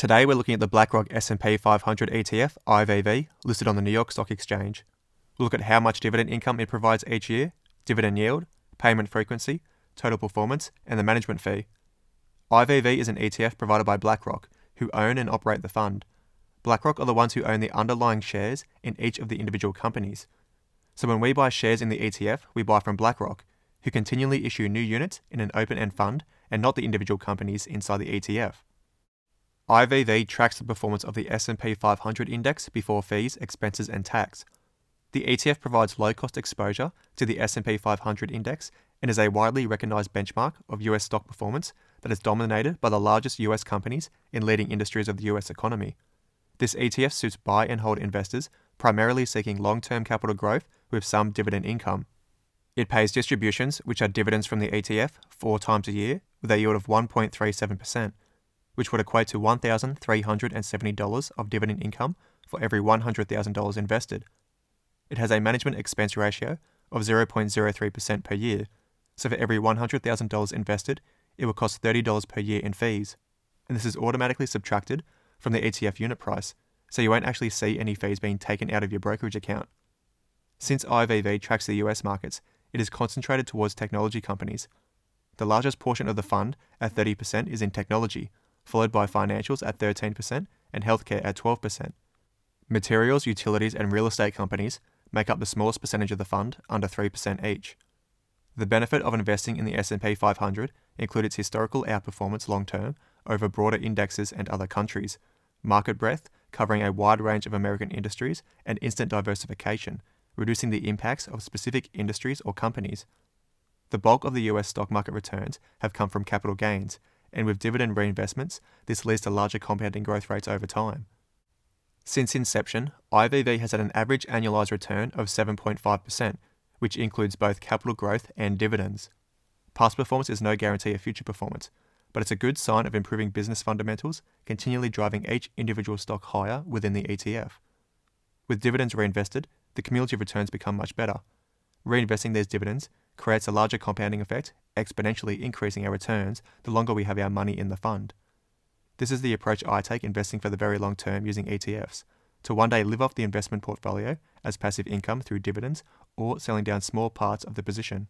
Today we're looking at the Blackrock SP 500 ETF, IVV, listed on the New York Stock Exchange. We'll look at how much dividend income it provides each year, dividend yield, payment frequency, total performance, and the management fee. IVV is an ETF provided by Blackrock, who own and operate the fund. Blackrock are the ones who own the underlying shares in each of the individual companies. So when we buy shares in the ETF, we buy from Blackrock, who continually issue new units in an open-end fund and not the individual companies inside the ETF. IVV tracks the performance of the SP 500 index before fees, expenses, and tax. The ETF provides low-cost exposure to the SP 500 index and is a widely recognized benchmark of US stock performance that is dominated by the largest US companies in leading industries of the US economy. This ETF suits buy and hold investors primarily seeking long-term capital growth with some dividend income. It pays distributions, which are dividends from the ETF, 4 times a year with a yield of 1.37%. which would equate to $1,370 of dividend income for every $100,000 invested. It has a management expense ratio of 0.03% per year, so for every $100,000 invested, it will cost $30 per year in fees, and this is automatically subtracted from the ETF unit price, so you won't actually see any fees being taken out of your brokerage account. Since IVV tracks the US markets, it is concentrated towards technology companies. The largest portion of the fund, at 30%, is in technology, followed by financials at 13% and healthcare at 12%. Materials, utilities, and real estate companies make up the smallest percentage of the fund, under 3% each. The benefit of investing in the S&P 500 include its historical outperformance long-term over broader indexes and other countries, market breadth covering a wide range of American industries, and instant diversification, reducing the impacts of specific industries or companies. The bulk of the US stock market returns have come from capital gains, and with dividend reinvestments, this leads to larger compounding growth rates over time. Since inception, IVV has had an average annualized return of 7.5%, which includes both capital growth and dividends. Past performance is no guarantee of future performance, but it's a good sign of improving business fundamentals, continually driving each individual stock higher within the ETF. With dividends reinvested, the cumulative returns become much better. Reinvesting these dividends creates a larger compounding effect, exponentially increasing our returns the longer we have our money in the fund. This is the approach I take investing for the very long term using ETFs, to one day live off the investment portfolio as passive income through dividends or selling down small parts of the position.